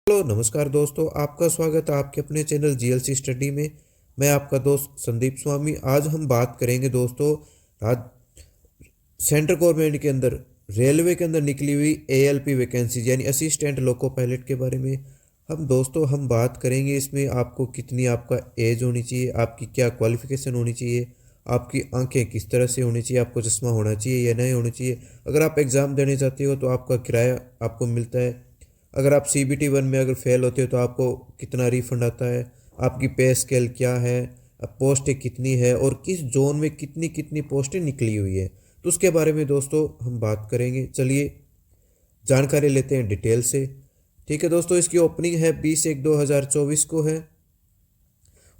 Hello नमस्कार दोस्तों, आपका स्वागत है आपके अपने चैनल जीएलसी स्टडी में। मैं आपका दोस्त संदीप स्वामी। आज हम बात करेंगे दोस्तों आज सेंट्रल गवर्नमेंट के अंदर रेलवे के अंदर निकली हुई एएलपी वैकेंसीज यानी असिस्टेंट लोको पायलट के बारे में। हम बात करेंगे इसमें आपको कितनी आपका एज होनी चाहिए, आपकी क्या क्वालिफिकेशन होनी चाहिए, आपकी आंखें किस तरह से होनी चाहिए, आपको चश्मा होना चाहिए या नहीं होना चाहिए, अगर आप एग्ज़ाम देने जाते हो तो आपका किराया आपको मिलता है, अगर आप CBT 1 में अगर फेल होते हो तो आपको कितना रिफंड आता है, आपकी पे स्केल क्या है, अब पोस्टें कितनी है और किस जोन में कितनी कितनी पोस्टें निकली हुई है, तो उसके बारे में दोस्तों हम बात करेंगे। चलिए जानकारी लेते हैं डिटेल से। ठीक है दोस्तों, इसकी ओपनिंग है 20/1/2024 को है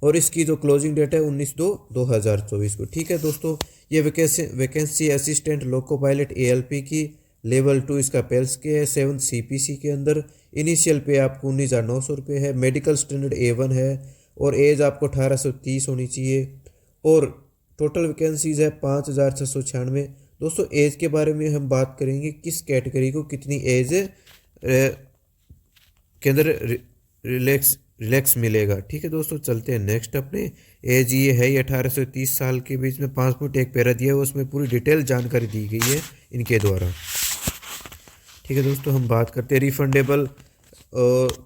और इसकी जो क्लोजिंग डेट है 19/2/2024 को। ठीक है दोस्तों, ये vacancy assistant loco pilot ALP की लेवल 2 इसका पेल्स के है 7 CPC के अंदर। इनिशियल पे आपको 19,900 है। मेडिकल स्टैंडर्ड A1 है और एज आपको 1830 होनी चाहिए और टोटल वैकेंसीज है 5,696। दोस्तों एज के बारे में हम बात करेंगे, किस कैटेगरी को कितनी एज के अंदर रिलैक्स मिलेगा। ठीक है दोस्तों, चलते हैं नेक्स्ट अपने। एज ये है 1830 साल के बीच में। 5.1 पैरा दिया है, उसमें पूरी डिटेल जानकारी दी गई है इनके द्वारा। ठीक है दोस्तों, हम बात करते हैं रिफंडेबल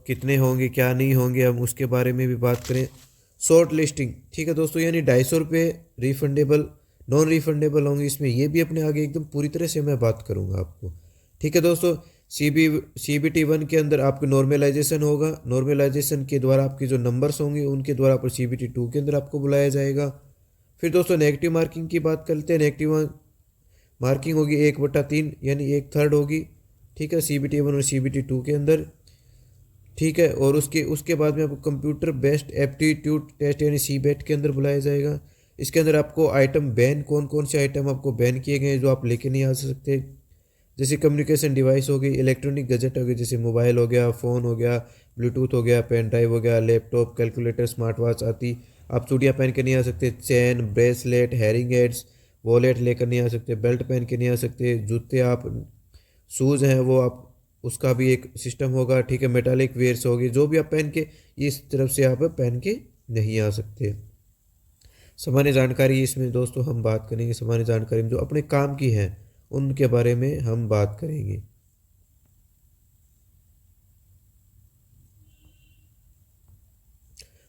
कितने होंगे क्या नहीं होंगे, हम उसके बारे में भी बात करें। शॉर्ट लिस्टिंग, ठीक है दोस्तों, यानी 250 रिफंडेबल नॉन रिफंडेबल होंगे इसमें, ये भी अपने आगे एकदम पूरी तरह से मैं बात करूंगा आपको। ठीक है दोस्तों, CBT 1 के अंदर आपको नॉर्मलाइजेशन होगा। नॉर्मलाइजेशन के द्वारा आपके जो नंबर्स होंगे उनके द्वारा पर CBT 2 के अंदर आपको बुलाया जाएगा। फिर दोस्तों नेगेटिव मार्किंग की बात करते हैं। नेगेटिव मार्किंग होगी 1/3 यानी 1/3 होगी। ठीक है, CBT 1 और CBT 2 के अंदर। ठीक है, और उसके बाद में आपको कंप्यूटर बेस्ड एप्टीट्यूड टेस्ट यानी CBET के अंदर बुलाया जाएगा। इसके अंदर आपको आइटम बैन, कौन कौन से आइटम आपको बैन किए गए हैं जो आप लेके नहीं आ सकते, जैसे कम्युनिकेशन डिवाइस हो गई, इलेक्ट्रॉनिक गैजेट हो गई, जैसे मोबाइल हो गया, फ़ोन हो गया, ब्लूटूथ हो गया, पेन ड्राइव हो गया, लैपटॉप, कैलकुलेटर, स्मार्ट वॉच आती आप चूड़ियाँ पहन के नहीं आ सकते, chain, bracelet, hearing ads, wallet लेकर नहीं आ सकते, बेल्ट पहन के नहीं आ सकते, जूते आप शूज़ हैं वो आप उसका भी एक सिस्टम होगा। ठीक है, मेटालिक वेयर्स होगी, जो भी आप पहन के इस तरफ से आप पहन के नहीं आ सकते। सामान्य जानकारी इसमें दोस्तों हम बात करेंगे, सामान्य जानकारी में जो अपने काम की है उनके बारे में हम बात करेंगे।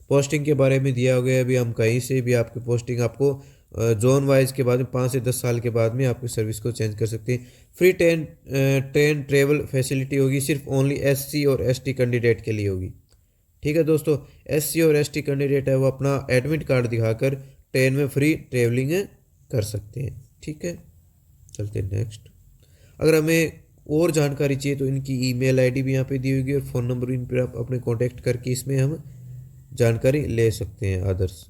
पोस्टिंग के बारे में दिया गया है, अभी हम कहीं से भी आपकी पोस्टिंग आपको जोन वाइज के बाद में 5 से 10 साल के बाद में आपकी सर्विस को चेंज कर सकते हैं। फ्री ट्रेन ट्रेवल फैसिलिटी होगी, सिर्फ ओनली SC और ST कैंडिडेट के लिए होगी। ठीक है दोस्तों, SC और ST कैंडिडेट है वो अपना एडमिट कार्ड दिखाकर ट्रेन में फ्री ट्रेवलिंग कर सकते हैं। ठीक है, चलते हैं नेक्स्ट। अगर हमें और जानकारी चाहिए तो इनकी ईमेल आईडी भी यहाँ पे दी होगी और फ़ोन नंबर इन पर आप अपने कॉन्टैक्ट करके इसमें हम जानकारी ले सकते हैं अदर्स।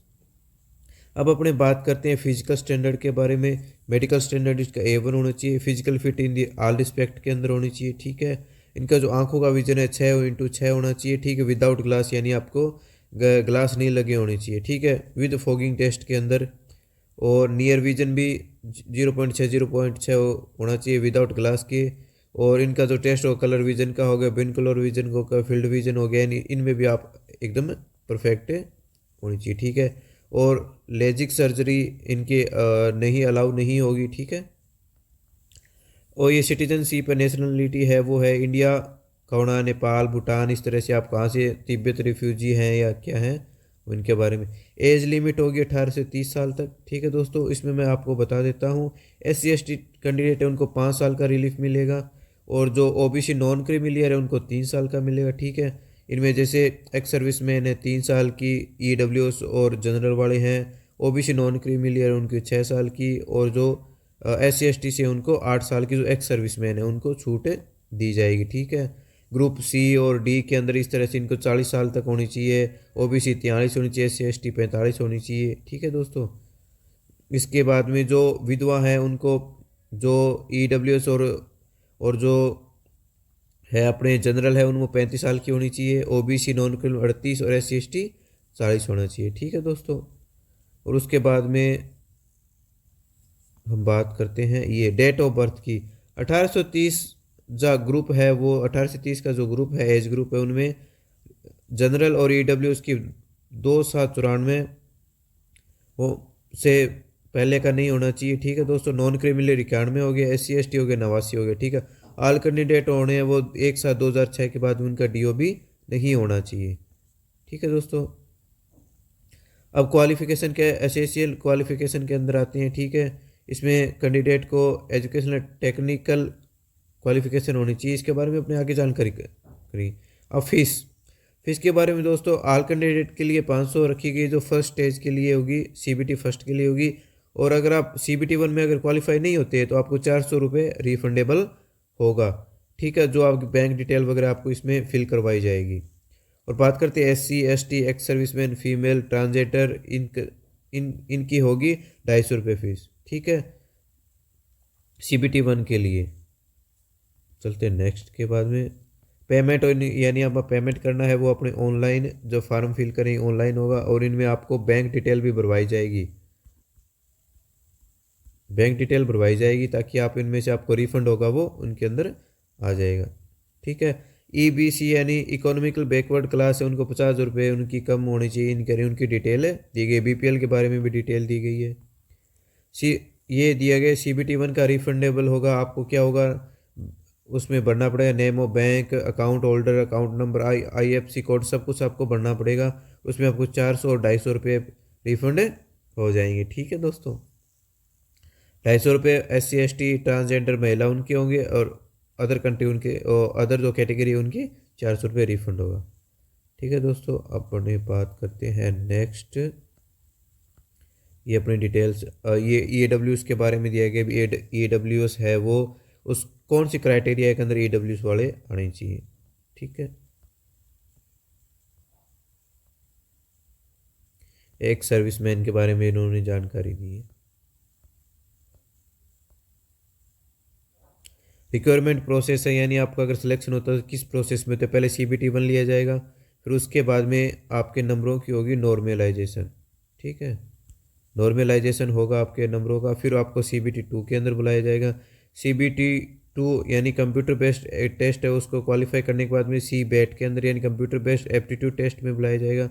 अब अपने बात करते हैं फिजिकल स्टैंडर्ड के बारे में। मेडिकल स्टैंडर्ड इसका A1 होना चाहिए। Physical fit in the all respect के अंदर होनी चाहिए। ठीक है, इनका जो आंखों का विजन है 6x6 होना चाहिए। ठीक है, विदाउट ग्लास यानी आपको ग्लास नहीं लगे होने चाहिए। ठीक है, विद फॉगिंग टेस्ट के अंदर, और नियर विजन भी 0.6 होना चाहिए विदाउट ग्लास के। और इनका जो टेस्ट हो कलर विजन का हो गया, बिन कलर विजन हो गया, फील्ड विजन हो गया, यानी इनमें भी आप एकदम परफेक्ट होनी चाहिए। ठीक है, और लेजिक सर्जरी इनके नहीं अलाउ नहीं होगी। ठीक है, और ये सिटीजनशिप नेशनलिटी है वो है इंडिया, कौना, नेपाल, भूटान, इस तरह से आप कहाँ से, तिब्बत रिफ्यूजी हैं या क्या हैं उनके बारे में। एज लिमिट होगी 18 से 30 साल तक। ठीक है दोस्तों, इसमें मैं आपको बता देता हूँ SC ST कैंडिडेट है उनको 5 साल का रिलीफ मिलेगा और जो OBC नॉन क्रीमिलियर है उनको 3 साल का मिलेगा। ठीक है, इनमें जैसे एक्स सर्विसमैन है 3 साल की, EWS और जनरल वाले हैं, OBC नॉन क्रीमिलियर उनकी 6 साल की, और जो SC ST से उनको 8 साल की, जो एक्स सर्विसमैन है उनको छूट दी जाएगी। ठीक है, ग्रुप C और D के अंदर इस तरह से इनको 40 साल तक होनी चाहिए, OBC 43 होनी चाहिए, SC ST 45 होनी चाहिए। ठीक है दोस्तों, इसके बाद में जो विधवा हैं उनको, जो EWS और जो है अपने जनरल है उनको 35 साल की होनी चाहिए, OBC नॉन क्रिमिनल 38 और SC ST 40 होना चाहिए। ठीक है दोस्तों, और उसके बाद में हम बात करते हैं ये डेट ऑफ बर्थ की। 1830 जो ग्रुप है वो 18 से 30 का जो ग्रुप है एज ग्रुप है उनमें जनरल और ईडब्ल्यू की 2794 वो से पहले का नहीं होना चाहिए। ठीक है दोस्तों। नॉन क्रिमिनल 91 हो गया, SC ST हो गया 89 हो गया। ठीक है। ऑल कैंडिडेट होने हैं वो 1/7/2006 के बाद उनका DOB नहीं होना चाहिए। ठीक है दोस्तों। अब क्वालिफिकेशन के एसेंशियल क्वालिफिकेशन के अंदर आते हैं। ठीक है। इसमें कैंडिडेट को एजुकेशनल टेक्निकल क्वालिफिकेशन होनी चाहिए। इसके बारे में अपने आगे जानकारी करी। अब फीस के बारे में दोस्तों ऑल कैंडिडेट के लिए 500 रखी गई, जो फर्स्ट स्टेज के लिए होगी, CBT फर्स्ट के लिए होगी। और अगर आप CBT 1 में अगर क्वालिफाई नहीं होते हैं तो आपको 400 रुपये रिफंडेबल होगा। ठीक है। जो आपकी बैंक डिटेल वगैरह आपको इसमें फिल करवाई जाएगी। और बात करते हैं SC ST ex serviceman female transgender इनकी होगी 250 रुपये फीस। ठीक है। CBT 1 के लिए चलते हैं नेक्स्ट के बाद में पेमेंट, यानी आप पेमेंट करना है वो अपने ऑनलाइन जो फॉर्म फिल करेंगे ऑनलाइन होगा। और इनमें आपको बैंक डिटेल भी भरवाई जाएगी, बैंक डिटेल भरवाई जाएगी ताकि आप इनमें से आपको रिफंड होगा वो उनके अंदर आ जाएगा। ठीक है। EBC यानी इकोनॉमिकल बैकवर्ड क्लास है, उनको 50 रुपये उनकी कम होनी चाहिए इनके, उनकी डिटेल है दी गई। BPL के बारे में भी डिटेल दी गई है। ये दिया गया CBT 1 का रिफंडेबल होगा। आपको क्या होगा उसमें भरना पड़ेगा, name of bank, account holder, account number, IFC code, सब कुछ आपको भरना पड़ेगा। उसमें आपको 400 और 250 रुपये रिफंड हो जाएंगे। ठीक है दोस्तों। 250 रुपये SC ST ट्रांसजेंडर महिला उनके होंगे, और अदर कंट्री उनके, और अदर जो कैटेगरी उनकी 400 रुपये रिफंड होगा। ठीक है दोस्तों। अब अपने बात करते हैं नेक्स्ट, ये अपनी डिटेल्स, ये EWS के बारे में दिया गया। EWS है वो उस कौन सी क्राइटेरिया के अंदर EWS वाले आने चाहिए। ठीक है। एक सर्विसमैन के बारे में इन्होंने जानकारी दी है। रिक्वायरमेंट प्रोसेस है, यानी आपका अगर सिलेक्शन होता है तो किस प्रोसेस में, तो पहले CBT 1 लिया जाएगा, फिर उसके बाद में आपके नंबरों की होगी नॉर्मलाइजेशन। ठीक है। नॉर्मलाइजेशन होगा आपके नंबरों का, फिर आपको CBT 2 के अंदर बुलाया जाएगा। CBT 2 यानी कंप्यूटर बेस्ड टेस्ट है, उसको क्वालिफाई करने के बाद में CBAT के अंदर यानी कंप्यूटर बेस्ड एप्टीट्यूड टेस्ट में बुलाया जाएगा।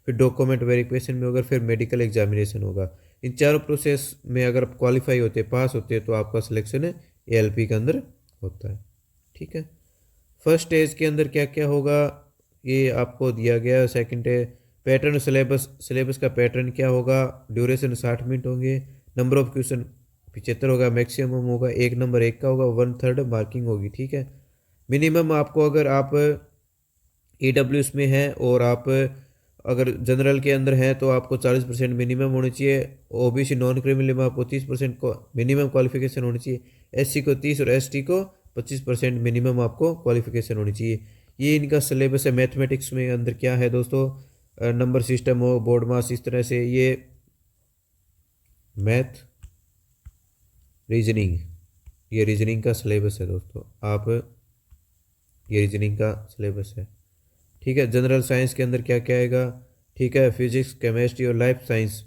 फिर डॉक्यूमेंट वेरिफिकेशन में होगा, फिर मेडिकल एग्जामिनेशन होगा। इन चारों प्रोसेस में अगर आप क्वालिफाई होते, पास होते, तो आपका सिलेक्शन ALP के अंदर होता है। ठीक है। फर्स्ट स्टेज के अंदर क्या क्या होगा ये आपको दिया गया। सेकंड है पैटर्न सिलेबस का पैटर्न क्या होगा। ड्यूरेशन 60 मिनट होंगे। नंबर ऑफ क्वेश्चन 75 होगा। मैक्सिमम होगा 1 नंबर 1 का होगा। 1/3 मार्किंग होगी। ठीक है। मिनिमम आपको, अगर आप EWS में हैं और आप अगर जनरल के अंदर हैं तो आपको 40% मिनिमम होनी चाहिए। OBC नॉन क्रिमिनल में आपको 30% को मिनिमम क्वालिफिकेशन होनी चाहिए। SC को 30 और ST को 25% मिनिमम आपको क्वालिफिकेशन होनी चाहिए। ये इनका सिलेबस है। मैथमेटिक्स में अंदर क्या है दोस्तों, नंबर सिस्टम हो, बोर्ड मास, इस तरह से ये मैथ रीजनिंग, ये रीजनिंग का सिलेबस है दोस्तों। आप ये रीजनिंग का सिलेबस है। ठीक है। जनरल साइंस के अंदर क्या क्या आएगा। ठीक है। फिजिक्स, केमिस्ट्री और लाइफ साइंस।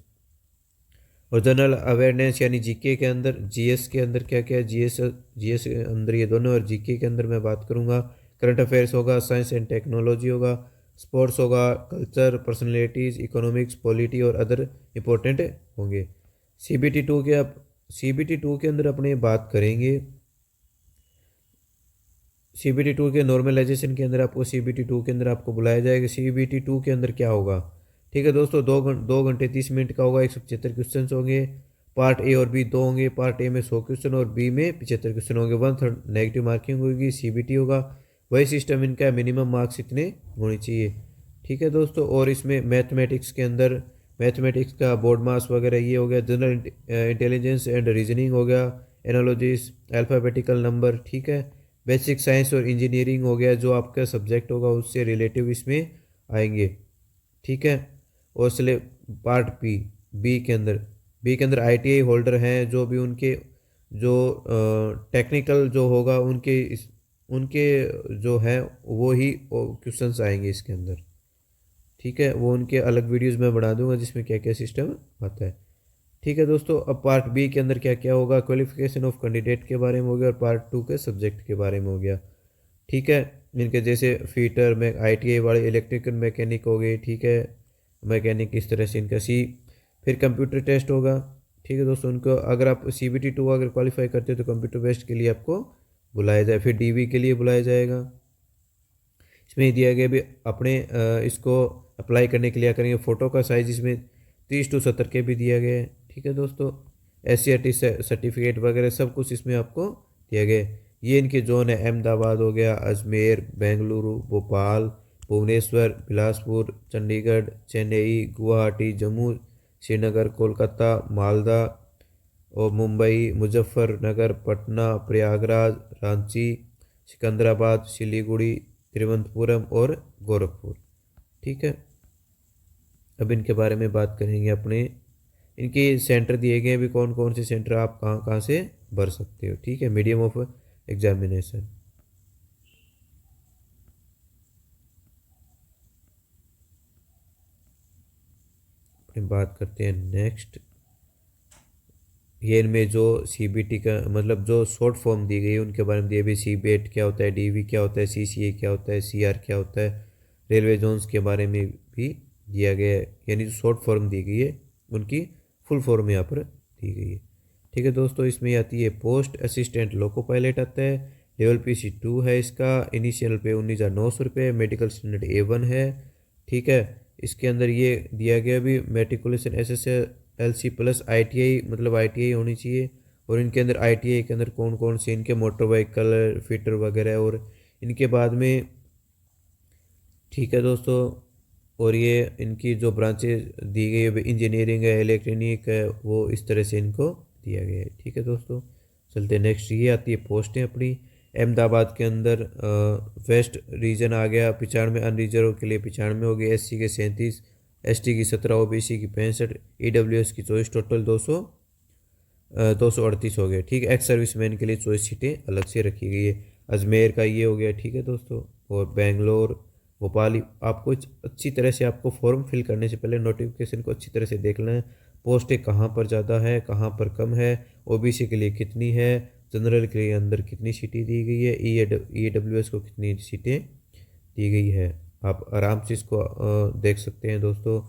और जनरल अवेयरनेस यानी GK के अंदर, GS के अंदर क्या क्या है, GS के अंदर ये दोनों, और GK के अंदर मैं बात करूँगा। करंट अफेयर्स होगा, साइंस एंड टेक्नोलॉजी होगा, स्पोर्ट्स होगा, कल्चर, पर्सनैलिटीज़, इकोनॉमिक्स, पॉलिटी और अदर इम्पोर्टेंट होंगे। CBT 2 के अंदर अपने बात करेंगे। CBT 2 के नॉर्मलाइजेशन के अंदर आपको CBT 2 के अंदर आपको बुलाया जाएगा। CBT 2 के अंदर क्या होगा। ठीक है दोस्तों। 2 घंटे 30 मिनट का होगा। 175 क्वेश्चन होंगे। पार्ट A और B 2 होंगे। पार्ट A में 100 क्वेश्चन और B में 75 क्वेश्चन होंगे। 1/3 नेगेटिव मार्किंग होगी। CBT होगा। वही सिस्टम इनका, मिनिमम मार्क्स इतने होने चाहिए। ठीक है दोस्तों। और इसमें मैथमेटिक्स के अंदर, मैथमेटिक्स का बोर्ड मास वगैरह ये हो गया। जनरल इंटेलिजेंस एंड रीजनिंग हो गया। Analogies, alphabetical number. ठीक है। बेसिक साइंस और इंजीनियरिंग हो गया, जो आपका सब्जेक्ट होगा उससे रिलेटिव इसमें आएंगे। ठीक है। और पार्ट बी के अंदर ITI होल्डर हैं, जो भी उनके जो टेक्निकल जो होगा उनके जो है वो ही क्वेश्चंस आएंगे इसके अंदर। ठीक है। वो उनके अलग वीडियोस में बना दूंगा जिसमें क्या क्या सिस्टम आता है। ठीक है दोस्तों। अब पार्ट B के अंदर क्या क्या होगा, क्वालिफिकेशन ऑफ कैंडिडेट के बारे में हो गया, और पार्ट 2 के सब्जेक्ट के बारे में हो गया। ठीक है। इनके जैसे फीटर में ITI वाले इलेक्ट्रिकल मैकेनिक हो गए, ठीक है, मैकेनिक इस तरह से इनका सी। फिर कंप्यूटर टेस्ट होगा, ठीक है दोस्तों। उनको अगर आप CBT 2 अगर क्वालिफाई करते हो तो कंप्यूटर बेस्ड के लिए आपको बुलाया जाए। फिर DV के लिए बुलाया जाएगा। इसमें दिया गया भी अपने इसको अप्लाई करने के लिए करेंगे फ़ोटो का साइज़ इसमें 30x70 के भी दिया गया है, ठीक है दोस्तों। SCRT सर्टिफिकेट वगैरह सब कुछ इसमें आपको दिया गया है। ये इनके जोन है, अहमदाबाद हो गया, अजमेर, बेंगलुरु, भोपाल, भुवनेश्वर, बिलासपुर, चंडीगढ़, चेन्नई, गुवाहाटी, जम्मू, श्रीनगर, कोलकाता, मालदा और मुंबई, मुजफ्फरनगर, पटना, प्रयागराज, रांची, सिकंदराबाद, सिलीगुड़ी, तिरुवनंतपुरम और गोरखपुर, ठीक है। अब इनके बारे में बात करेंगे अपने। इनके सेंटर दिए गए हैं भी, कौन कौन से सेंटर आप कहाँ कहाँ से भर सकते हो, ठीक है। Medium of examination. बात करते हैं नेक्स्ट। ये इनमें जो CBT का मतलब जो शॉर्ट फॉर्म दी गई है उनके बारे में दिए भी, CBET क्या होता है, DV क्या होता है, CCA क्या होता है, CR क्या होता है, रेलवे जोन्स के बारे में भी दिया गया है। यानी जो शॉर्ट फॉर्म दी गई है उनकी फुल फॉर्म यहाँ पर दी गई है, ठीक है दोस्तों। इसमें आती है पोस्ट असिस्टेंट लोको पायलट आता है, लेवल PC 2 है इसका, इनिशियल पे 19,900 रुपये, मेडिकल स्टैंडर्ड A1 है, ठीक है। इसके अंदर ये दिया गया भी मेट्रिकुलेशन SSLC प्लस ITI, मतलब ITI होनी चाहिए। और इनके अंदर ITI के अंदर कौन कौन से इनके मोटर व्हीकल फिटर वगैरह और इनके बाद में, ठीक है दोस्तों। और ये इनकी जो ब्रांचेज दी गई है, इंजीनियरिंग है, इलेक्ट्रॉनिक है, वो इस तरह से इनको दिया गया है, ठीक है दोस्तों। चलते नेक्स्ट। ये आती है पोस्टें अपनी। अहमदाबाद के अंदर वेस्ट रीजन आ गया 95, अनरिजर्व के लिए 95 हो गए, SC के 37, ST की 17, OBC की 65, EWS की 24, टोटल 238 हो गए, ठीक है। एक्स सर्विसमैन के लिए 24 सीटें अलग से रखी गई है। अजमेर का ये हो गया, ठीक है दोस्तों। और बेंगलोर, भोपाल। आपको अच्छी तरह से आपको फॉर्म फिल करने से पहले नोटिफिकेशन को अच्छी तरह से देखना है, पोस्टें कहाँ पर ज़्यादा है, कहाँ पर कम है, OBC के लिए कितनी है, जनरल के लिए अंदर कितनी सीटें दी गई है, EWS को कितनी सीटें दी गई है। आप आराम से इसको देख सकते हैं दोस्तों।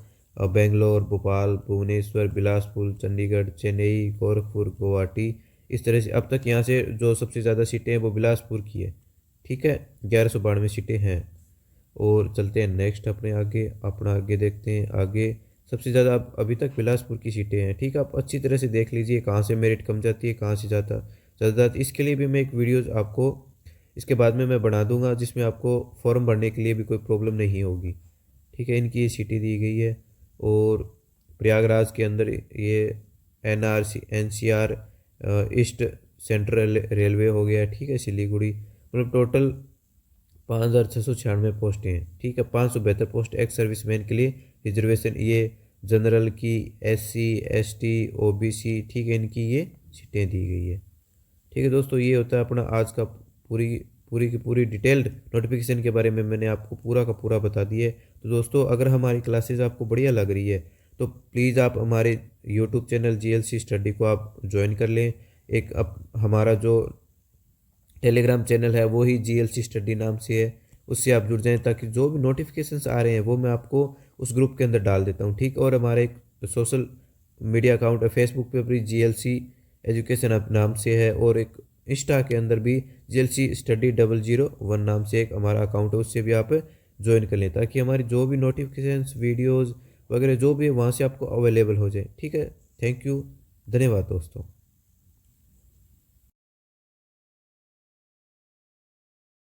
बेंगलोर, भोपाल, भुवनेश्वर, बिलासपुर, चंडीगढ़, चेन्नई, गोरखपुर, गुवाहाटी, इस तरह से अब तक यहाँ से जो सबसे ज़्यादा सीटें हैं वो बिलासपुर की है, ठीक है। 1192 सीटें हैं। और चलते हैं नेक्स्ट अपने आगे देखते हैं। आगे सबसे ज़्यादा अभी तक बिलासपुर की सीटें हैं, ठीक है। आप अच्छी तरह से देख लीजिए कहाँ से मेरिट कम जाती है, कहाँ से ज़्यादा। इसके लिए भी मैं एक वीडियोज़ आपको इसके बाद में मैं बना दूंगा, जिसमें आपको फॉर्म भरने के लिए भी कोई प्रॉब्लम नहीं होगी, ठीक है। इनकी ये सीटें दी गई है। और प्रयागराज के अंदर ये NCR ईस्ट सेंट्रल रेलवे हो गया, ठीक है। सिलीगुड़ी, मतलब टोटल 5,696 पोस्टें हैं, ठीक है। 572 पोस्ट एक्स सर्विसमैन के लिए रिजर्वेशन, ये जनरल की, SC ST OBC, ठीक है, इनकी ये सीटें दी गई है, ठीक है दोस्तों। ये होता है अपना आज का पूरी डिटेल्ड नोटिफिकेशन के बारे में मैंने आपको पूरा का पूरा बता दिया है। तो दोस्तों अगर हमारी क्लासेस आपको बढ़िया लग रही है तो प्लीज़ आप हमारे यूट्यूब चैनल GLC स्टडी को आप ज्वाइन कर लें। एक हमारा जो टेलीग्राम चैनल है वो ही GLC स्टडी नाम से है, उससे आप जुड़ जाएं ताकि जो भी नोटिफिकेशंस आ रहे हैं वो मैं आपको उस ग्रुप के अंदर डाल देता हूं, ठीक। और हमारा एक सोशल मीडिया अकाउंट है, फेसबुक पे भी GLC एजुकेशन नाम से है, और एक इंस्टा के अंदर भी GLC स्टडी 001 नाम से एक हमारा अकाउंट है, उससे भी आप ज्वाइन कर लें ताकि हमारी जो भी नोटिफिकेशंस वीडियोज़ वगैरह जो भी है वहाँ से आपको अवेलेबल हो जाए, ठीक है। थैंक यू, धन्यवाद दोस्तों।